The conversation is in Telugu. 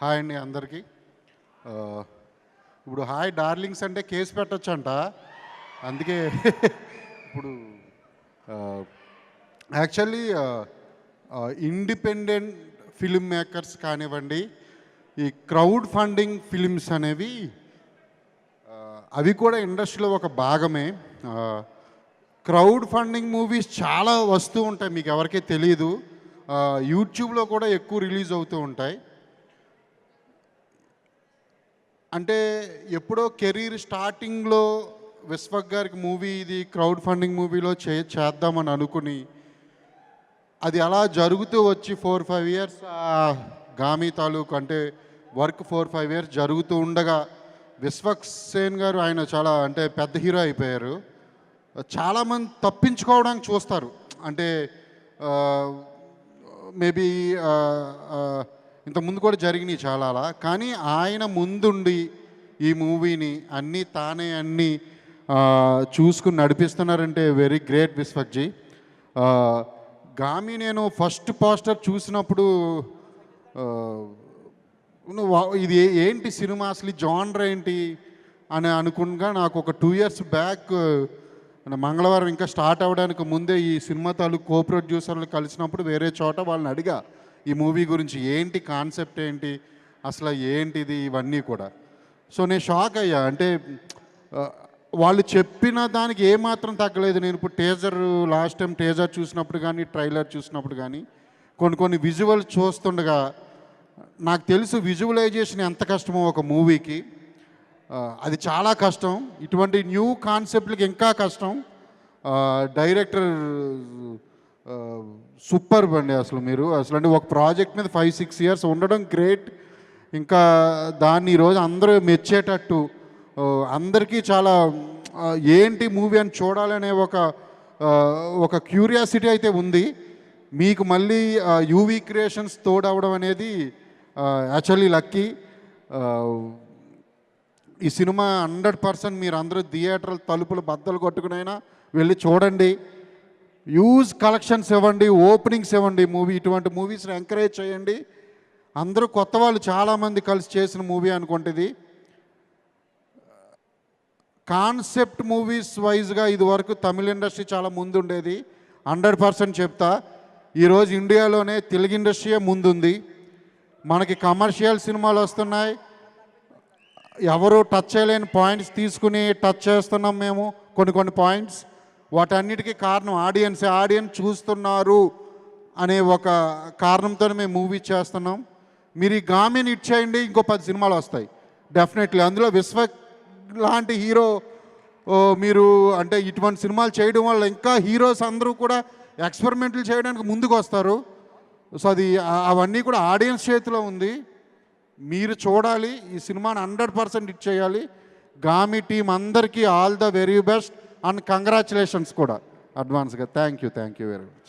హాయ్ అండి అందరికీ. ఇప్పుడు హాయ్ డార్లింగ్స్ అంటే కేసు పెట్టొచ్చంట. అందుకే ఇప్పుడు యాక్చువల్లీ ఇండిపెండెంట్ ఫిల్మ్ మేకర్స్ కానివ్వండి, ఈ క్రౌడ్ ఫండింగ్ ఫిలిమ్స్ అనేవి అవి కూడా ఇండస్ట్రీలో ఒక భాగమే. క్రౌడ్ ఫండింగ్ మూవీస్ చాలా వస్తూ ఉంటాయి, మీకు ఎవరికీ తెలియదు. యూట్యూబ్లో కూడా ఎక్కువ రిలీజ్ అవుతూ ఉంటాయి. అంటే ఎప్పుడో కెరీర్ స్టార్టింగ్లో విశ్వక్ గారికి మూవీ ఇది క్రౌడ్ ఫండింగ్ మూవీలో చేద్దామని అనుకుని అది అలా జరుగుతూ వచ్చి 4-5 ఇయర్స్ గామి తాలూకు అంటే వర్క్ 4-5 ఇయర్స్ జరుగుతూ ఉండగా విశ్వక్ సేన్ గారు ఆయన చాలా అంటే పెద్ద హీరో అయిపోయారు. చాలామంది తప్పించుకోవడానికి చూస్తారు, అంటే మేబీ ఇంతకుముందు కూడా జరిగినాయి చాలా అలా. కానీ ఆయన ముందుండి ఈ మూవీని అన్నీ చూసుకుని నడిపిస్తున్నారంటే వెరీ గ్రేట్ విశ్వక్జీ. గామి నేను ఫస్ట్ పోస్టర్ చూసినప్పుడు ఇది ఏంటి సినిమా, అసలు జానర్ ఏంటి అని అనుకున్నా. నాకు ఒక 2 ఇయర్స్ బ్యాక్ మంగళవారం ఇంకా స్టార్ట్ అవ్వడానికి ముందే ఈ సినిమా తాలూకు కో ప్రొడ్యూసర్లు కలిసినప్పుడు వేరే చోట వాళ్ళని అడిగా ఈ మూవీ గురించి, ఏంటి కాన్సెప్ట్ ఏంటి అసలు ఏంటిది ఇవన్నీ కూడా. సో నేను షాక్ అయ్యా. అంటే వాళ్ళు చెప్పిన దానికి ఏమాత్రం తగ్గలేదు. నేను ఇప్పుడు లాస్ట్ టైం టేజర్ చూసినప్పుడు కానీ ట్రైలర్ చూసినప్పుడు కానీ కొన్ని విజువల్ చూస్తుండగా నాకు తెలుసు విజువలైజేషన్ ఎంత కష్టమో ఒక మూవీకి. అది చాలా కష్టం, ఇటువంటి న్యూ కాన్సెప్ట్లకి ఇంకా కష్టం. డైరెక్టర్ సూపర్ అండి అసలు. మీరు అసలు అంటే ఒక ప్రాజెక్ట్ మీద 5-6 ఇయర్స్ ఉండడం గ్రేట్. ఇంకా దాన్ని ఈరోజు అందరూ మెచ్చేటట్టు అందరికీ చాలా ఏంటి మూవీ అని చూడాలనే ఒక క్యూరియాసిటీ అయితే ఉంది. మీకు మళ్ళీ యూవీ క్రియేషన్స్ తోడవడం అనేది యాక్చువల్లీ లక్కీ. ఈ సినిమా 100% మీరు అందరూ థియేటర్ తలుపులు బద్దలు కొట్టుకునైనా వెళ్ళి చూడండి. యూజ్ కలెక్షన్స్ ఇవ్వండి, ఓపెనింగ్స్ ఇవ్వండి. ఇటువంటి మూవీస్ని ఎంకరేజ్ చేయండి. అందరూ కొత్త వాళ్ళు చాలామంది కలిసి చేసిన మూవీ అనుకుంటుంది. కాన్సెప్ట్ మూవీస్ వైజ్గా ఇదివరకు తమిళ ఇండస్ట్రీ చాలా ముందు ఉండేది, 100% చెప్తా. ఈరోజు ఇండియాలోనే తెలుగు ఇండస్ట్రీయే ముందుంది. మనకి కమర్షియల్ సినిమాలు వస్తున్నాయి, ఎవరు టచ్ చేయలేని పాయింట్స్ తీసుకుని టచ్ చేస్తున్నాం మేము కొన్ని పాయింట్స్. వాటన్నిటికీ కారణం ఆడియన్స్ చూస్తున్నారు అనే ఒక కారణంతో మేము మూవీ చేస్తున్నాం. మీరు ఈ గామిని ఇచ్చేయండి, ఇంకో 10 సినిమాలు వస్తాయి డెఫినెట్లీ. అందులో విశ్వక్ లాంటి హీరో మీరు అంటే ఇటువంటి సినిమాలు చేయడం వల్ల ఇంకా హీరోస్ అందరూ కూడా ఎక్స్పెరిమెంట్లు చేయడానికి ముందుకు వస్తారు. సో అవన్నీ కూడా ఆడియన్స్ చేతిలో ఉంది. మీరు చూడాలి, ఈ సినిమాని 100% ఇచ్చేయాలి. గామి టీం అందరికీ all the very best and congratulations కూడా అడ్వాన్స్గా. Thank you very much.